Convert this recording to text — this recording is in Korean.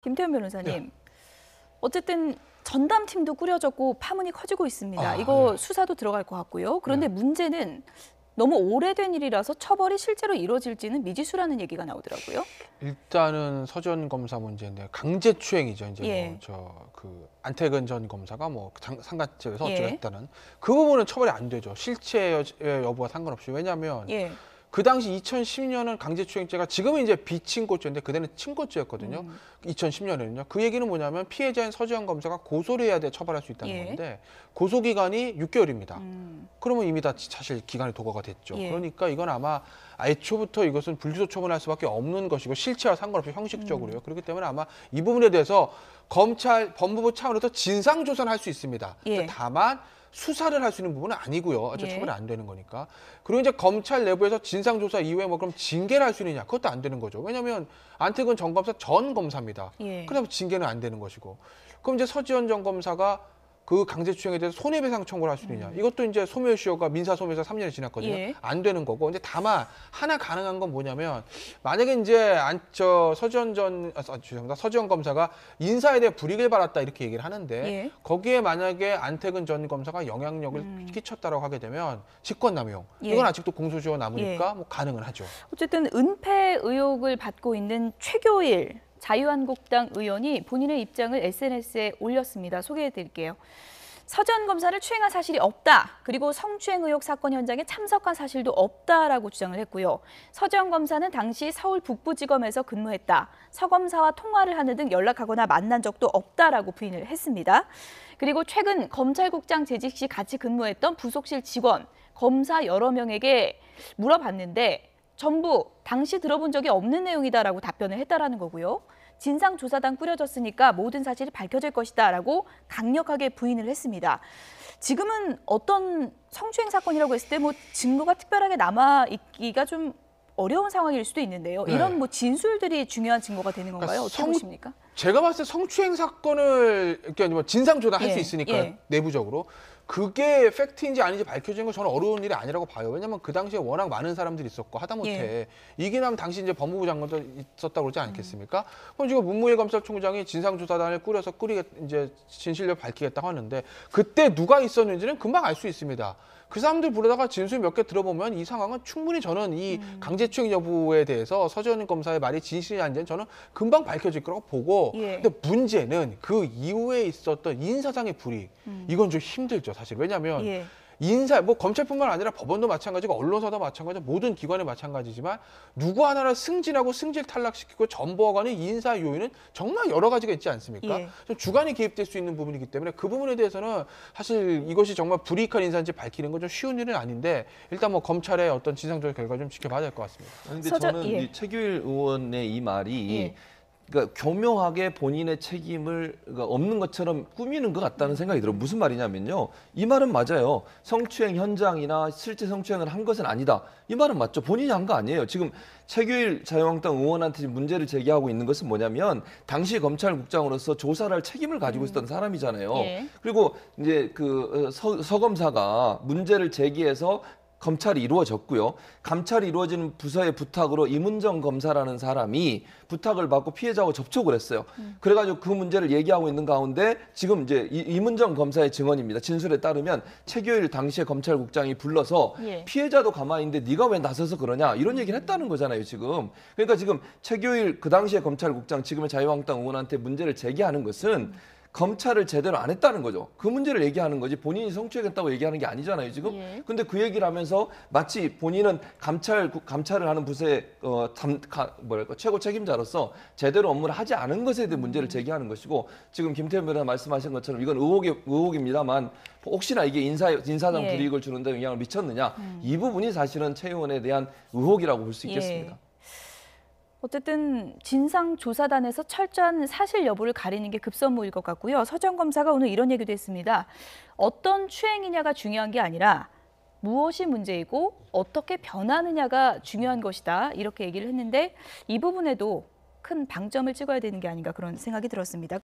김태현 변호사님, 네. 어쨌든 전담팀도 꾸려졌고 파문이 커지고 있습니다. 이거 수사도 들어갈 것 같고요. 그런데 문제는 너무 오래된 일이라서 처벌이 실제로 이루어질지는 미지수라는 얘기가 나오더라고요. 일단은 서전 검사 문제인데 강제추행이죠. 이제 예. 그 안태근 전 검사가 상간집에서 어쩌고 예. 했다는 그 부분은 처벌이 안 되죠. 실체 여부와 상관없이. 왜냐하면 예. 그 당시 2010년은 강제추행죄가 지금은 이제 비친고죄인데 그때는 친고죄였거든요. 2010년에는요. 그 얘기는 뭐냐면 피해자인 서지현 검사가 고소를 해야 돼 처벌할 수 있다는 건데 고소 기간이 6개월입니다. 그러면 이미 다 사실 기간이 도과가 됐죠. 그러니까 이건 아마 애초부터 이것은 불기소 처분할 수밖에 없는 것이고 실체와 상관없이 형식적으로요. 그렇기 때문에 아마 이 부분에 대해서 검찰, 법무부 차원에서 진상조사는 할 수 있습니다. 다만 수사를 할 수 있는 부분은 아니고요. 처벌이 안 되는 거니까. 그리고 이제 검찰 내부에서 진상조사 이후에 뭐 그럼 징계를 할 수 있느냐? 그것도 안 되는 거죠. 왜냐하면 안태근 전 검사 전 검사입니다. 그래서 징계는 안 되는 것이고. 그럼 이제 서지현 전 검사가 그 강제추행에 대해서 손해배상 청구를 할 수 있느냐? 이것도 이제 소멸시효가 민사소멸에서 3년이 지났거든요. 안 되는 거고. 근데 다만 하나 가능한 건 뭐냐면 만약에 이제 서지현 검사가 인사에 대해 불이익을 받았다 이렇게 얘기를 하는데 거기에 만약에 안태근 전 검사가 영향력을 끼쳤다라고 하게 되면 직권남용. 이건 아직도 공소시효가 남으니까 뭐 가능은 하죠. 어쨌든 은폐 의혹을 받고 있는 최교일 자유한국당 의원이 본인의 입장을 SNS에 올렸습니다. 소개해드릴게요. 서지현 검사를 추행한 사실이 없다. 그리고 성추행 의혹 사건 현장에 참석한 사실도 없다라고 주장을 했고요. 서지현 검사는 당시 서울 북부지검에서 근무했다. 서 검사와 통화를 하는 등 연락하거나 만난 적도 없다라고 부인을 했습니다. 그리고 최근 검찰국장 재직 시 같이 근무했던 부속실 직원, 검사 여러 명에게 물어봤는데 전부 당시 들어본 적이 없는 내용이다라고 답변을 했다라는 거고요. 진상조사단 꾸려졌으니까 모든 사실이 밝혀질 것이다라고 강력하게 부인을 했습니다. 지금은 어떤 성추행 사건이라고 했을 때 뭐 증거가 특별하게 남아있기가 좀 어려운 상황일 수도 있는데요. 이런 뭐 진술들이 중요한 증거가 되는 건가요? 어떻게 보십니까? 제가 봤을 때 성추행 사건을 이렇게 뭐 진상조사할 수 있으니까 내부적으로. 그게 팩트인지 아닌지 밝혀지는 건 저는 어려운 일이 아니라고 봐요. 왜냐면 그 당시에 워낙 많은 사람들이 있었고 하다못해 이기남 당시 이제 법무부 장관도 있었다고 그러지 않겠습니까? 그럼 지금 문무일 검찰총장이 진상조사단을 꾸려서 이제 진실을 밝히겠다고 하는데 그때 누가 있었는지는 금방 알 수 있습니다. 그 사람들 부르다가 진술 몇 개 들어보면 이 상황은 충분히 저는 이 강제추행 여부에 대해서 서지현 검사의 말이 진실이 아닌지는 저는 금방 밝혀질 거라고 보고 근데 문제는 그 이후에 있었던 인사상의 불이익 이건 좀 힘들죠 사실. 왜냐하면 뭐 검찰뿐만 아니라 법원도 마찬가지고 언론사도 마찬가지고 모든 기관이 마찬가지지만 누구 하나를 승진하고 승질 탈락시키고 전보관의 인사 요인은 정말 여러 가지가 있지 않습니까? 좀 주관이 개입될 수 있는 부분이기 때문에 그 부분에 대해서는 사실 이것이 정말 불이익한 인사인지 밝히는 건 좀 쉬운 일은 아닌데 일단 뭐 검찰의 어떤 진상조사 결과 좀 지켜봐야 될 것 같습니다. 그런데 저는 이 최규일 의원의 이 말이 그러니까 교묘하게 본인의 책임을 없는 것처럼 꾸미는 것 같다는 생각이 들어요. 무슨 말이냐면요. 이 말은 맞아요. 성추행 현장이나 실제 성추행을 한 것은 아니다. 이 말은 맞죠. 본인이 한 거 아니에요. 지금 최규일 자유한국당 의원한테 문제를 제기하고 있는 것은 뭐냐면 당시 검찰국장으로서 조사를 할 책임을 가지고 있었던 사람이잖아요. 그리고 이제 서 검사가 문제를 제기해서 검찰이 이루어졌고요. 감찰이 이루어지는 부서의 부탁으로 이문정 검사라는 사람이 부탁을 받고 피해자하고 접촉을 했어요. 그래가지고 그 문제를 얘기하고 있는 가운데 지금 이제 이문정 검사의 증언입니다. 진술에 따르면 최규일 당시에 검찰국장이 불러서 피해자도 가만히 있는데 네가 왜 나서서 그러냐 이런 얘기를 했다는 거잖아요. 지금. 그러니까 지금 최규일 그 당시에 검찰국장 지금의 자유한국당 의원한테 문제를 제기하는 것은 검찰을 제대로 안 했다는 거죠. 그 문제를 얘기하는 거지 본인이 성추행했다고 얘기하는 게 아니잖아요, 지금. 근데 그 얘기를 하면서 마치 본인은 감찰을 하는 부서의 최고 책임자로서 제대로 업무를 하지 않은 것에 대해 문제를 제기하는 것이고 지금 김태현 변호사 말씀하신 것처럼 이건 의혹입니다만 혹시나 이게 인사상 불이익을 주는 데 영향을 미쳤느냐 이 부분이 사실은 최 의원에 대한 의혹이라고 볼 수 있겠습니다. 어쨌든 진상조사단에서 철저한 사실 여부를 가리는 게 급선무일 것 같고요. 서지현 검사가 오늘 이런 얘기도 했습니다. 어떤 추행이냐가 중요한 게 아니라 무엇이 문제이고 어떻게 변하느냐가 중요한 것이다. 이렇게 얘기를 했는데 이 부분에도 큰 방점을 찍어야 되는 게 아닌가 그런 생각이 들었습니다.